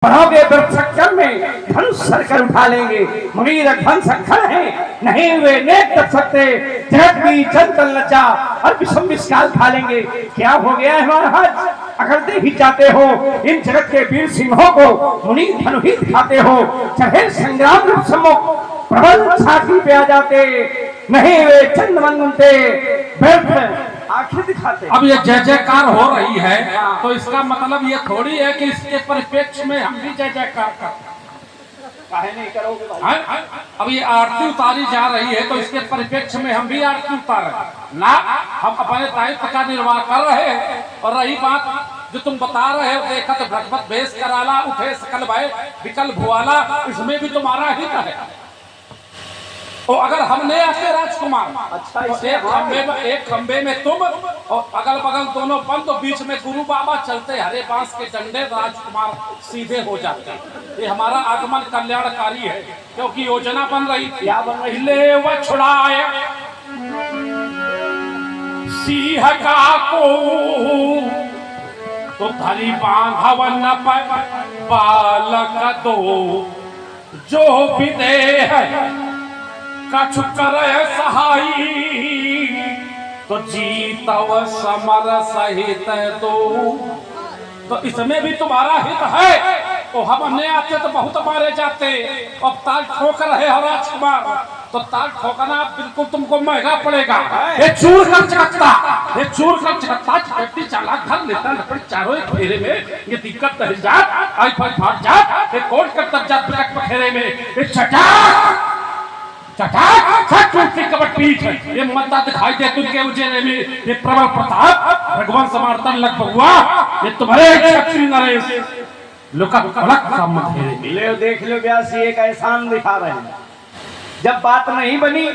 बढ़ोगे चक्कर में धनुष सर कर उठा लेंगे। मुनीर ध्वंस खड़ है, नहीं वे नेक कर सकते। जगत की चंचल लज्जा और विषम विस्काल खा लेंगे। क्या हो गया है महाराज, अकड़ते ही जाते हो इन जगत के वीर सिंहों को, मुनीर धनुहित खाते हो। चाहे संग्राम सम्मुख प्रबल छाती पे आ जाते, नहीं वे चंद मनते व्यर्थ आंखें दिखाते। अब ये जय जयकार हो रही है तो इसका मतलब ये थोड़ी है कि इसके परिप्रेक्ष्य में हम भी जय जयकार करते हैं। काहे नहीं करोगे भाई? अब ये आरती उतारी जा रही है तो इसके परिप्रेक्ष्य में हम भी आरती उतार रहे ना, हम अपने दायित्व का निर्वाह कर रहे हैं। और रही बात जो तुम बता रहे हो, देखा तो भगवत भेष कराला उठे सकल भय विकल भुआला, इसमें भी तुम्हारा हित है। और अगर हमने आके राजकुमार अच्छा, तो एक खंबे में तुम और अगल बगल दोनों बंद, तो बीच में गुरु बाबा चलते हरे बांस के डंडे, राजकुमार सीधे हो जाते। ये हमारा आगमन कल्याणकारी है, क्योंकि योजना बन रही थी। क्या बन रही? ले वो छुड़ाए सिंह का को तो धरी बांधवन बालक दो जो विदेह कछु करे सहाई तो जीतव समर सहित तो इसमें भी तुम्हारा हित है। तो हम अन्य आते तो बहुत मारे जाते, अब ताल ठोक रहे हो राजकुमार, तो ताल ठोकना बिल्कुल तुमको महंगा पड़ेगा। ये चूर कर चकता, ये चूर कर चकता व्यक्ति चालाक धर लेता लपड़ चारों फेरे में, ये दिक्कत रह जात आई फाट जात, ये कोट कर तब जात बिकट पखेरे में, ये चटाक ये मत्ता दिखाई दे तुमके उजेरे में, ये प्रबल प्रताप भगवान समर्थन लग हुआ, ये तुम्हारे क्षत्रिय नरेश लुका लक ले देख लो व्यास, एक एहसान दिखा रहे हैं। जब बात नहीं बनी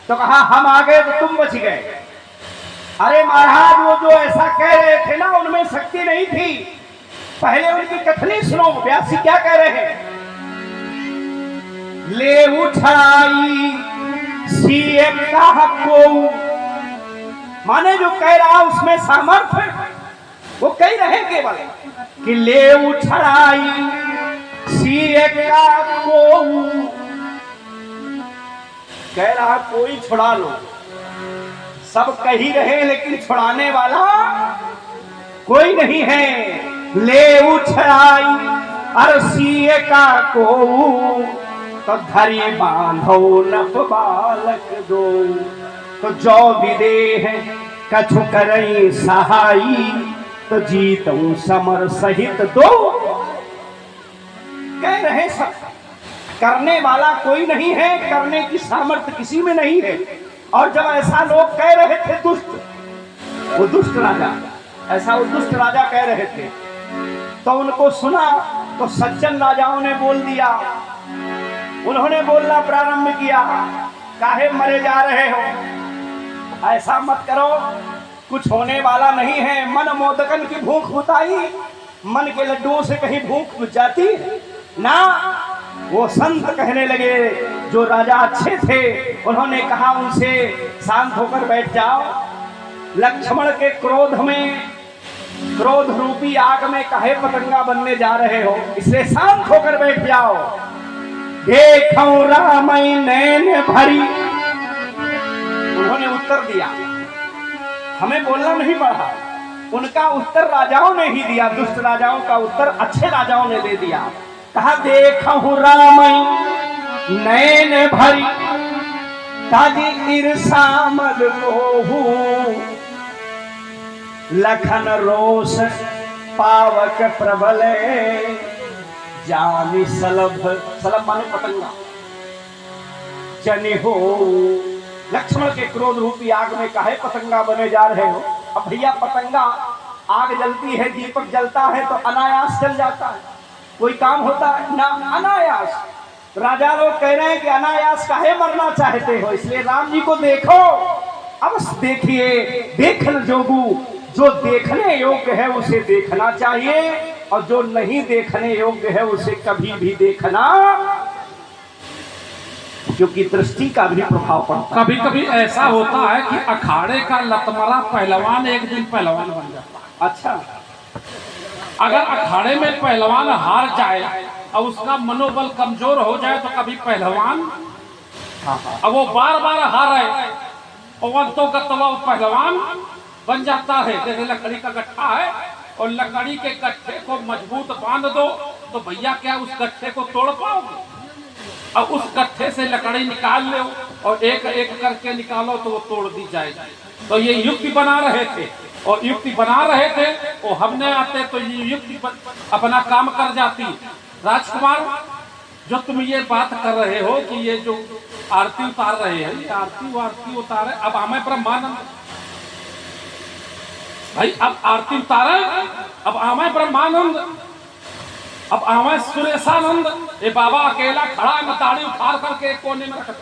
तो कहा हम आ गए तो तुम बच गए। अरे महाराज, वो जो ऐसा कह रहे थे ना, उनमें शक्ति नहीं थी। पहले उनकी कथनी सुनो, व्यासी क्या कह रहे हैं। ले उठाई सीए का को, माने जो कह रहा उसमें सामर्थ्य, वो कह रहे केवल कि ले उठाई सीए का को, कह रहा कोई छुड़ा लो। सब कह ही रहे लेकिन छुड़ाने वाला कोई नहीं है। ले उठाई अरसीए का को तो धरी बांधो नफ बालक दो, तो जो विदेह कछु करई सहाई तो जीतूं समर सहित दो। कह रहे सब, करने वाला कोई नहीं है, करने की सामर्थ्य किसी में नहीं है। और जब ऐसा लोग कह रहे थे, वो दुष्ट राजा, ऐसा वो दुष्ट राजा कह रहे थे, तो उनको सुना तो सज्जन राजाओं ने बोल दिया। उन्होंने बोलना प्रारंभ किया, काहे मरे जा रहे हो, ऐसा मत करो, कुछ होने वाला नहीं है। मन मोदकन की भूख बुताई, मन के लड्डुओं से कहीं भूख बुझ जाती ना। वो संत कहने लगे, जो राजा अच्छे थे, उन्होंने कहा उनसे शांत होकर बैठ जाओ। लक्ष्मण के क्रोध में, क्रोध रूपी आग में काहे पतंगा बनने जा रहे हो, इसलिए शांत होकर बैठ जाओ। देखो रामई नैन भरी, उन्होंने उत्तर दिया, हमें बोलना नहीं पड़ा, उनका उत्तर राजाओं ने ही दिया। दुष्ट राजाओं का उत्तर अच्छे राजाओं ने दे दिया। कहा देखो रामई नैन भरी ताजी ईर्षामल को, लखन रोष पावक प्रबल जानी सलभ, सलभ माने पतंगा, जनि हो। लक्ष्मण के क्रोध रूपी आग में काहे पतंगा बने जा रहे हो। अब भैया पतंगा, आग जलती है, दीपक जलता है तो अनायास जल जाता है, कोई काम होता है ना, अनायास। राजा लोग कह रहे हैं कि अनायास काहे मरना चाहते हो, इसलिए राम जी को देखो, अवश्य देखिए। देखन जोगू, जो देखने योग्य है उसे देखना चाहिए, और जो नहीं देखने योग्य है उसे कभी भी देखना, क्योंकि दृष्टि का भी प्रभाव पड़ता है। कभी कभी ऐसा होता है कि अखाड़े का लतमरा पहलवान एक दिन पहलवान बन जाता है। अच्छा, अगर अखाड़े में पहलवान हार जाए और उसका मनोबल कमजोर हो जाए तो कभी पहलवान, अब वो बार बार हारे और तो वो पहलवान बन जाता है। जैसे लकड़ी का गट्ठा है और लकड़ी के गट्ठे को मजबूत बांध दो तो भैया क्या उस गट्ठे को तोड़ पाओगे? अब उस गट्ठे से लकड़ी निकाल लो और एक एक करके निकालो तो वो तोड़ दी जाएगी। तो ये युक्ति बना रहे थे और युक्ति बना रहे थे और हमने आते तो ये युक्ति अपना काम कर जाती। राजकुमार, जो तुम ये बात कर रहे हो कि ये जो आरती उतार रहे हैं, ये आरती उतारे, अब हमें ब्रह्मानंद भाई, अब आरती उतारे, अब हमें ब्रह्मानंद, अब हमें सुरेशानंद। ये बाबा अकेला खड़ा है, दाढ़ी उतार करके एक कोने में रखता।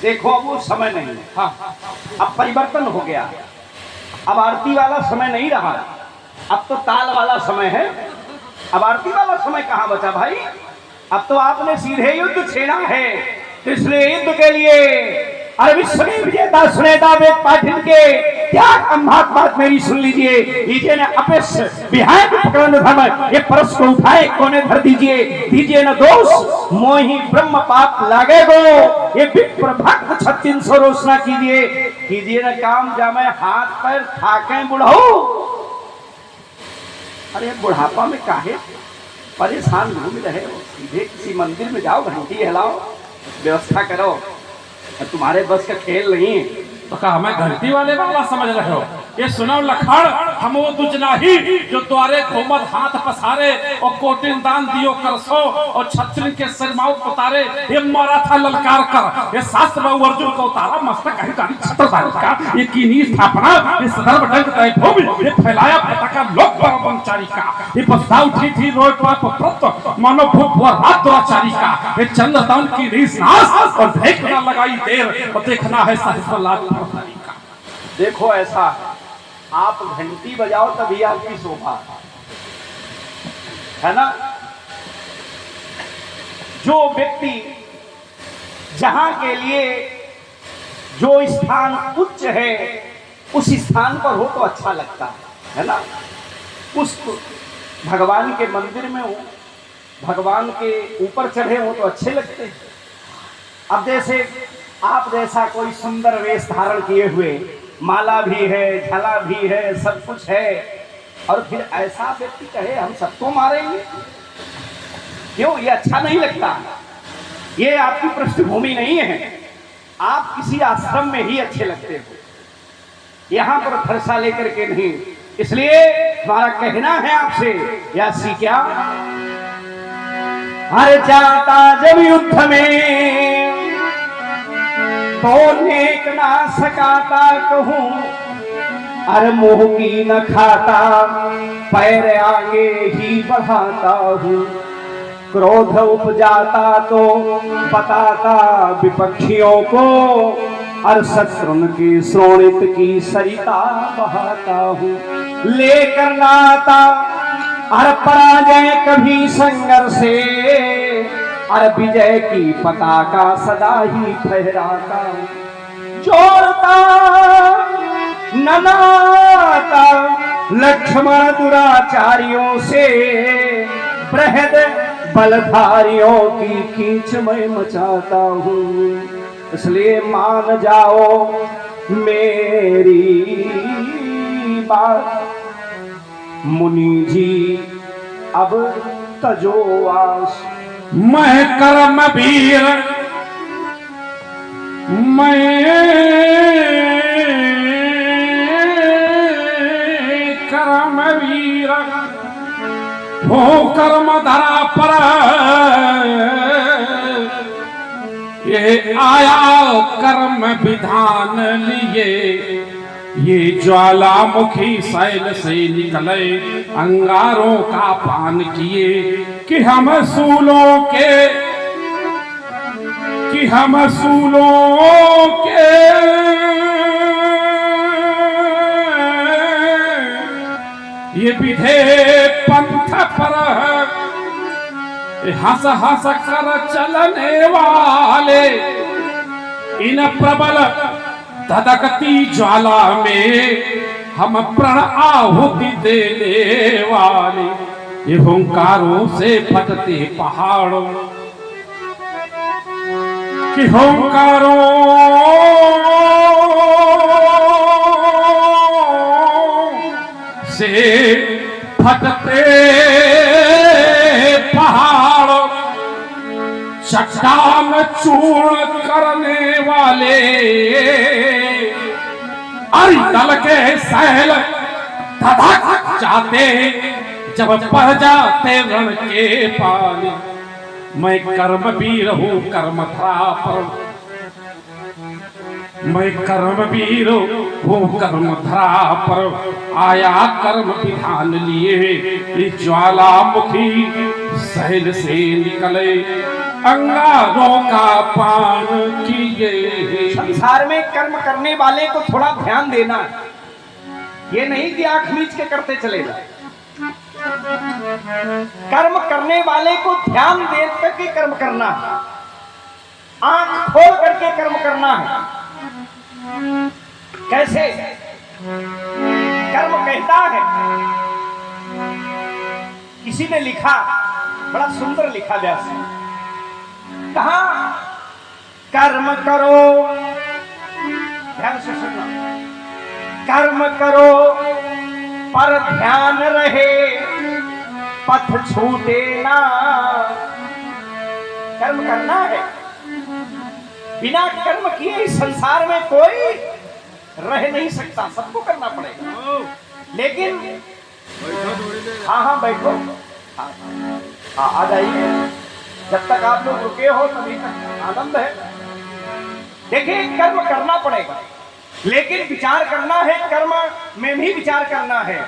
देखो अब वो समय नहीं है, हाँ, अब परिवर्तन हो गया। अब आरती वाला समय नहीं रहा, अब तो ताल वाला समय है। अब आरती वाला समय कहाँ बचा भाई? अब तो आपने सीधे युद्ध छेड़ा है। तो इसलिए युद्ध के लिए अरे विश्व के विजेता सुनेता वेद पाठिन के त्याग अम्भात बात मेरी सुन लीजिए। दीजिए न अपेश बिहार प्रकरण धर्म, ये परस को उठाए कोने धर दीजिए। दीजिए न दोष मोहि ब्रह्म पाप लागे गो, ये विप्र भक्त 3600 रोशना कीजिए। कीजिए न काम जामे हाथ पैर थाके बुढ़ाओ। अरे बुढ़ापा में काहे परेशान घूम रहे हो? सीधे किसी मंदिर में जाओ, घंटी हिलाओ, व्यवस्था करो। तुम्हारे बस का खेल नहीं। तो कहा हमें घंटी वाले वाला समझ रहे हो? ये सुनो लखड़, हम वो दुजना ही जो द्वारे घूमत हाथ पसारे और कोटिन दान दियो कर सो और छत्र के सरमाऊ उतारे। ये मारा था ललकार कर, ये शास्त्र बाबू अर्जुन को उतारा मस्तक है गाड़ी छत्रधारी का। ये कीनी स्थापना, ये सदर्भ डंक तय भूमि, ये फैलाया पताका लोक परमचारी का। ये बसदा उठी थी रोटवा पप्रत्व मानो भूप व रात दुराचारी का। ये चंद्रदान की रीस नाश और देखना लगाई देर और देखना है सहस्र लाख का। देखो ऐसा है, आप घंटी बजाओ तभी आपकी शोभा है ना। जो व्यक्ति जहां के लिए जो स्थान उच्च है उस स्थान पर हो तो अच्छा लगता है ना। उस भगवान के मंदिर में हो, भगवान के ऊपर चढ़े हो तो अच्छे लगते हैं। अब जैसे आप जैसा कोई सुंदर वेश धारण किए हुए, माला भी है, झला भी है, सब कुछ है, और फिर ऐसा व्यक्ति कहे हम सबको मारेंगे, क्यों? ये अच्छा नहीं लगता। ये आपकी पृष्ठभूमि नहीं है। आप किसी आश्रम में ही अच्छे लगते हो, यहाँ पर फरसा लेकर के नहीं। इसलिए हमारा कहना है आपसे, या सी क्या हर जाता जब युद्ध में तो नेक ना सकाता कहूँ, अरे मुंह की न खाता पैर आगे ही बढ़ाता हूँ। क्रोध उपजाता तो बताता विपक्षियों को, और शत्रुन की श्रोणित की सरिता बहाता हूँ। लेकर नाता अर पराजय कभी संघर्षे, और विजय की पताका सदा ही फहराता। जोड़ता ननाता लक्ष्मण दुराचारियों से, बृहद बलधारियों की खींच मैं मचाता हूँ। इसलिए मान जाओ मेरी बात मुनि जी, अब तजो आस। मैं कर्म वीर, मैं कर्म वीर हो कर्म धरा पर, ये आया कर्म विधान लिए। ये ज्वालामुखी शैल से निकले अंगारों का पान किए, कि हम सूलों के ये विधे पंथ पर हंस हंस कर चलने वाले, इन प्रबल धधकती ज्वाला में हम प्रण आहुति देने वाले, ये होंकारों से फटते पहाड़ों कि होंकारों से फटते पहाड़, चट्टान चूर्ण करने वाले, अरिदल के सैल धधक जाते जब बढ़ जाते रण के पानी। मैं कर्म वीर हूँ कर्म धरा पर, मैं कर्म वीर हूँ कर्म धरा पर, आया कर्म विधान लिए ज्वालामुखी सहल से निकले अंगारों का पान किए। संसार में कर्म करने वाले को थोड़ा ध्यान देना, ये नहीं कि आंख मीच के करते चले जाए। कर्म करने वाले को ध्यान दे करके कर्म करना है, आंख खोल करके कर्म करना है। कैसे कर्म कहता है, किसी ने लिखा, बड़ा सुंदर लिखा व्यास ने, कहा कर्म करो, ध्यान से सुनना, कर्म करो पर ध्यान रहे, पथ छूटे ना। कर्म करना है, बिना कर्म किए इस संसार में कोई रह नहीं सकता, सबको करना पड़ेगा। लेकिन हाँ बैठो, आ जाइए, जब तक आप लोग रुके हो तभी तक आनंद है। देखिए कर्म करना पड़ेगा, लेकिन विचार करना है, कर्म में भी विचार करना है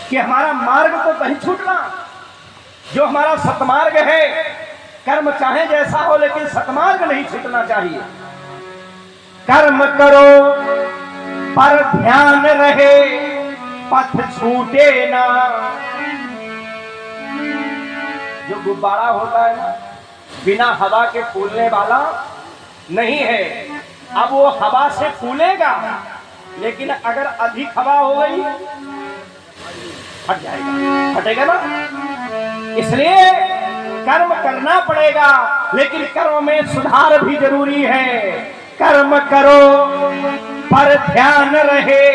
कि हमारा मार्ग तो नहीं छूटना। जो हमारा सतमार्ग है, कर्म चाहे जैसा हो लेकिन सतमार्ग नहीं छूटना चाहिए। कर्म करो पर ध्यान रहे, पथ छूटे ना। जो गुब्बारा होता है ना, बिना हवा के फूलने वाला नहीं है। अब वो हवा से फूलेगा, लेकिन अगर अधिक हवा हो गई फट जाएगा, फटेगा ना। इसलिए कर्म करना पड़ेगा, लेकिन कर्म में सुधार भी जरूरी है। कर्म करो पर ध्यान रहे,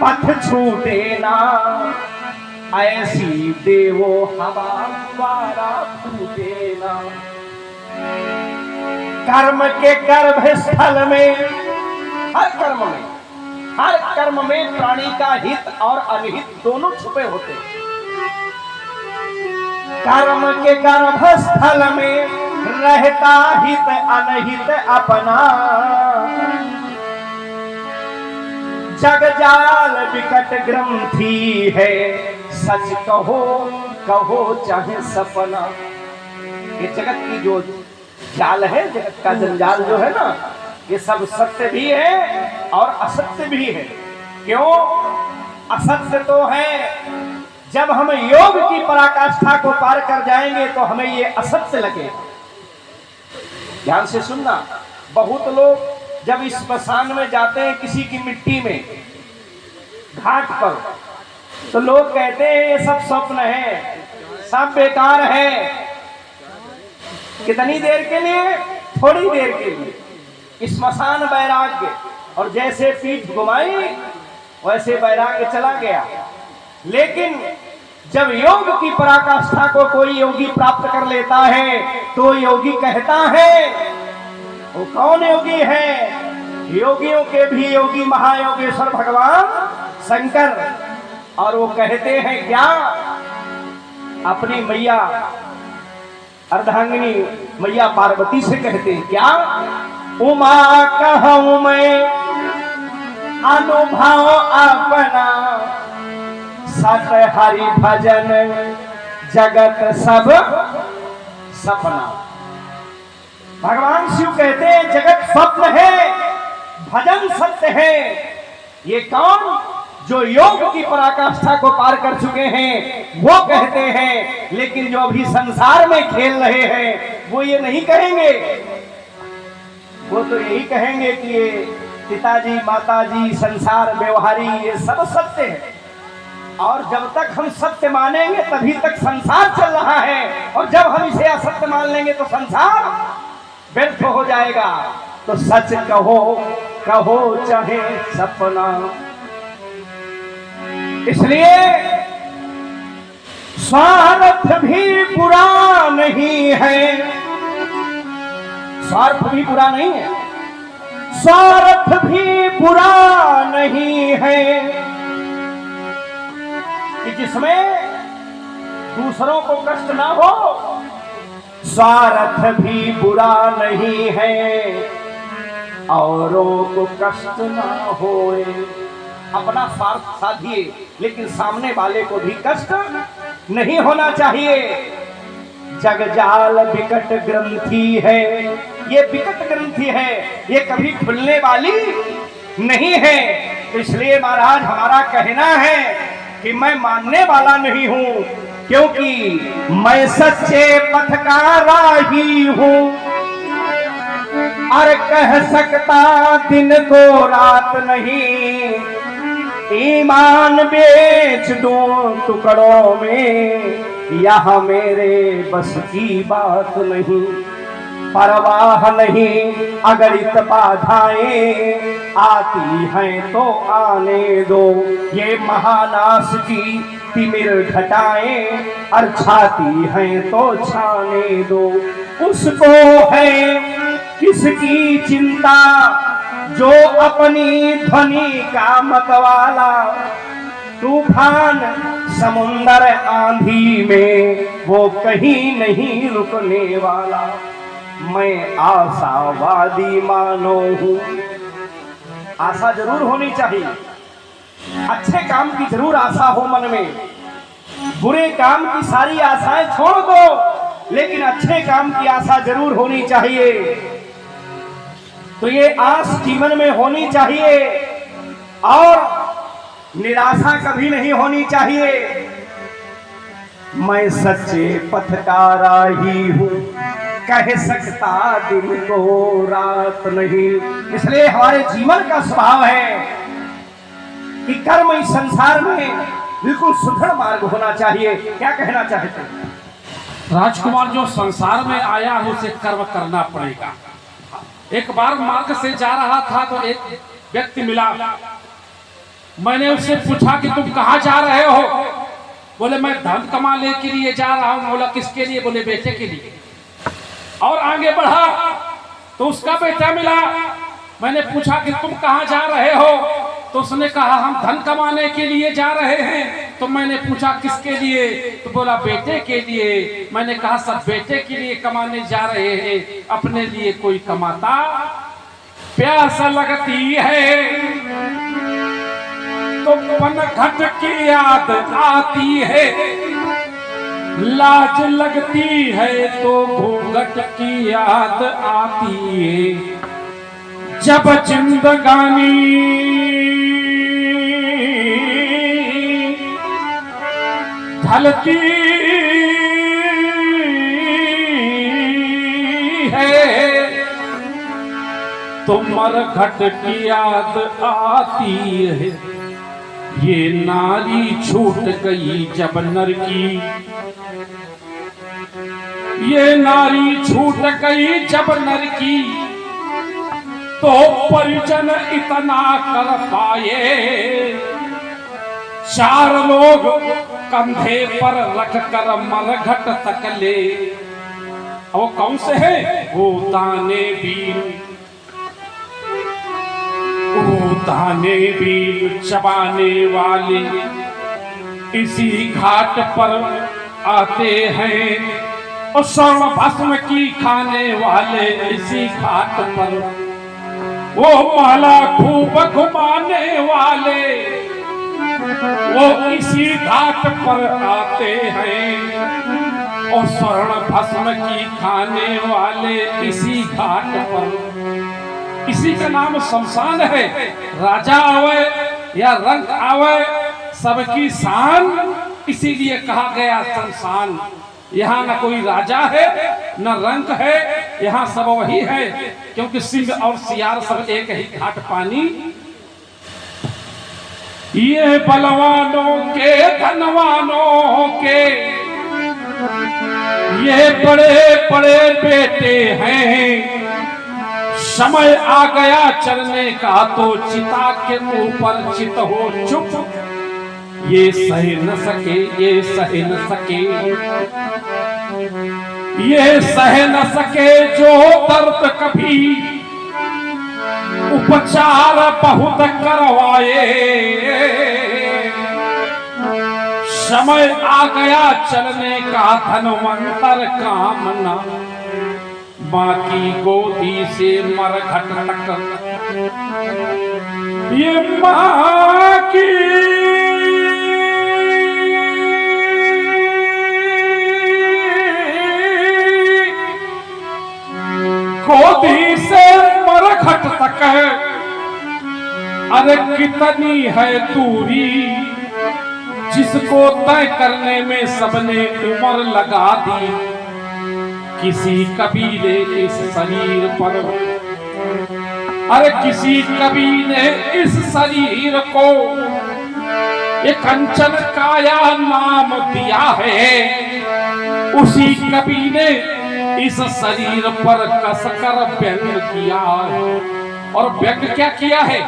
पथ छूटे ना। ऐसी देवो हवा द्वारा फूटे ना। कर्म के गर्भ स्थल में, हर कर्म में प्राणी का हित और अनहित दोनों छुपे होते हैं। कर्म के गर्भ स्थल में रहता हित अनहित अपना। जगजाल विकट ग्रंथि है, सच कहो कहो चाहे सपना। ये जगत की जो जाल है, जगत का जंजाल जो है ना, ये सब सत्य भी है और असत्य भी है। क्यों? असत्य तो है जब हम योग की पराकाष्ठा को पार कर जाएंगे तो हमें ये असत्य लगेगा। ध्यान से सुनना, बहुत लोग जब इस स्मशान में जाते हैं किसी की मिट्टी में, घाट पर, तो लोग कहते हैं ये सब स्वप्न है, सब बेकार है। कितनी देर के लिए? थोड़ी देर के लिए। स्मशान वैराग्य, और जैसे पीठ घुमाई वैसे वैराग्य चला गया। लेकिन जब योग की पराकाष्ठा को कोई योगी प्राप्त कर लेता है तो योगी कहता है, वो कौन योगी है? योगियों के भी योगी महायोगेश्वर भगवान शंकर। और वो कहते हैं क्या? अपनी मैया अर्धांगिनी मैया पार्वती से कहते हैं क्या? उमा कहूं मैं अनुभव अपना, सत हरि भजन जगत सब सपना। भगवान शिव कहते हैं जगत स्वप्न है, भजन सत्य है। ये कौन? जो योग की पराकाष्ठा को पार कर चुके हैं वो कहते हैं। लेकिन जो अभी संसार में खेल रहे हैं वो ये नहीं कहेंगे, वो तो यही कहेंगे कि ये पिताजी माताजी संसार व्यवहारी ये सब सत्य है, और जब तक हम सत्य मानेंगे तभी तक संसार चल रहा है, और जब हम इसे असत्य मान लेंगे तो संसार व्यर्थ हो जाएगा। तो सच कहो, कहो चाहे सपना। इसलिए स्वार्थ भी बुरा नहीं है, स्वार्थ भी बुरा नहीं है, स्वार्थ भी बुरा नहीं है, कि जिसमें दूसरों को कष्ट ना हो। स्वार्थ भी बुरा नहीं है, औरों को कष्ट ना होए। अपना स्वार्थ साधिए, लेकिन सामने वाले को भी कष्ट नहीं होना चाहिए। जगजाल विकट ग्रंथि है, ये विकट ग्रंथि है, ये कभी खुलने वाली नहीं है। तो इसलिए महाराज हमारा कहना है कि मैं मानने वाला नहीं हूं, क्योंकि मैं सच्चे पथ का राही हूं, और कह सकता दिन को रात नहीं। ईमान बेच दूं टुकड़ों में, यह मेरे बस की बात नहीं। परवाह नहीं अगणित बाधाएं आती हैं तो आने दो, ये महानाश की तिमिर घटाएं और छाती हैं तो छाने दो। उसको है किसकी चिंता जो अपनी ध्वनि का मतवाला, तूफान समुंदर आंधी में वो कहीं नहीं रुकने वाला। मैं आशावादी मानो हूँ, आशा जरूर होनी चाहिए, अच्छे काम की जरूर आशा हो मन में, बुरे काम की सारी आशाएं छोड़ दो, लेकिन अच्छे काम की आशा जरूर होनी चाहिए। तो ये आस जीवन में होनी चाहिए, और निराशा कभी नहीं होनी चाहिए। मैं सच्चे पथ का राही हूँ, कह सकता दिन को रात नहीं। इसलिए हमारे जीवन का स्वभाव है कि कर्म इस संसार में बिल्कुल सुदृढ़ मार्ग होना चाहिए। क्या कहना चाहते हैं? राजकुमार, जो संसार में आया है उसे कर्म करना पड़ेगा। एक बार मार्ग से जा रहा था तो एक व्यक्ति मिला, मैंने उससे पूछा कि तुम कहाँ जा रहे हो? बोले मैं धन कमाने के लिए जा रहा हूँ। बोला किसके लिए? बोले बेटे के लिए। और आगे बढ़ा तो उसका बेटा मिला, मैंने पूछा कि तुम कहाँ जा रहे हो? तो उसने कहा हम धन कमाने के लिए जा रहे हैं। तो मैंने पूछा किसके लिए? तो बोला बेटे के लिए। मैंने कहा सब बेटे के लिए कमाने जा रहे हैं, अपने लिए कोई कमाता? प्यास लगती है तो पनघट की याद आती है, लाज लगती है तो घूंघट की याद आती है। जब जिंदगानी ढलती है तो मरघट की याद आती है। ये नारी छूट गई जब नर की, ये नारी छूट गई जब नर की, तो परिजन इतना कर पाए। चार लोग कंधे पर रख कर मरघट तक ले। वो कौन से है? वो दाने बीन, वो दाने बीन चबाने वाले इसी घाट पर आते हैं, और स्वर्ण भस्म की खाने वाले इसी घाट पर, वो माला खूब घुमाने वाले वो इसी घाट पर आते हैं, और स्वर्ण भस्म की खाने वाले इसी घाट पर। इसी का नाम शमशान है। राजा आवे या रंग आवे, सबकी शान, इसीलिए कहा गया शमशान। यहाँ न कोई राजा है न रंक है, यहाँ सब वही है, क्योंकि सिंह और सियार सब एक ही घाट पानी। ये बलवानों के धनवानों के ये बड़े बड़े बेटे हैं, समय आ गया चलने का तो चिता के ऊपर चित हो चुप। ये सह न सके, ये सह न सके, ये सह न सके जो दर्द कभी उपचार बहुत करवाए। समय आ गया चलने का धनवंतर कामना, माँ की गोदी से मरघट तक। ये माँ की गोदी से मरघट तक, अरे कितनी है दूरी जिसको तय करने में सबने उम्र लगा दी। किसी कबीले इस शरीर पर, अरे किसी कबीले इस शरीर को एक कंचन काया नाम दिया है। उसी कबीले इस शरीर पर कसकर व्यंग किया है। और व्यंग क्या किया है?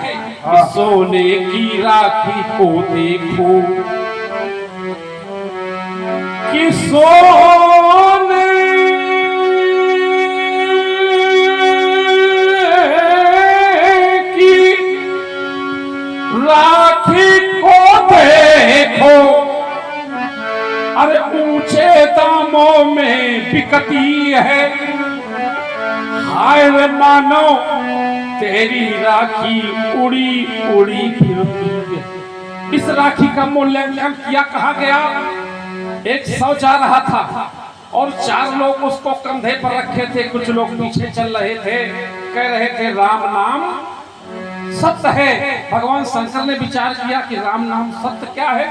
सोने की राखी को देखो कि सोने की राखी को देखो, अरे ऊंचे दामों में बिकती है। हाय रे मानो तेरी राखी उड़ी उड़ी फिरती है। इस राखी का मूल्यांकन किया कहा गया? एक शव जा रहा था और 4 लोग उसको कंधे पर रखे थे, कुछ लोग पीछे चल रहे थे, कह रहे थे राम नाम सत्य है। भगवान शंकर ने विचार किया कि राम नाम सत्य क्या है,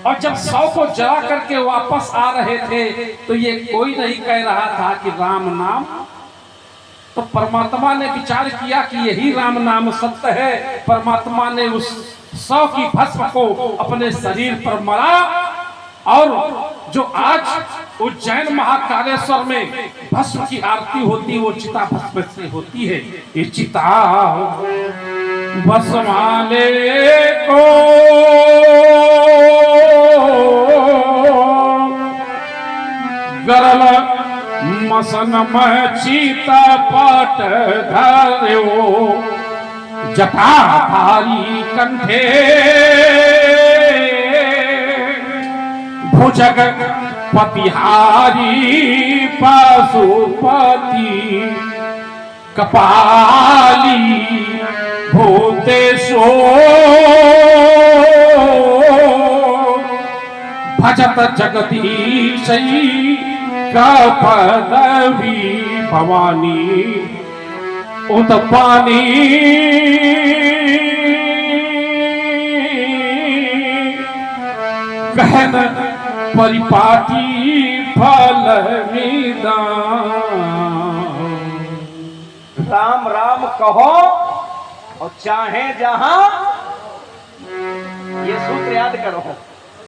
और जब शव को जला करके वापस आ रहे थे तो ये कोई नहीं कह रहा था कि राम नाम। तो परमात्मा ने विचार किया कि यही राम नाम सत्य है। परमात्मा ने उस शव की भस्म को अपने शरीर पर मरा, और जो आज उज्जैन महाकालेश्वर में भस्म की आरती होती वो चिता भस्म से होती है। ये चिता भस्माले को गरल मसन में चिता पाट धर्यो, जटा भारी कंठे भुजग पतिहारी पशुपति, कपाली भूतेशो भजत जगदीशई का पदवी भवानी उत्पानी। कहन परिपाटी फल राम राम कहो और चाहे जहां, ये सूत्र याद करो।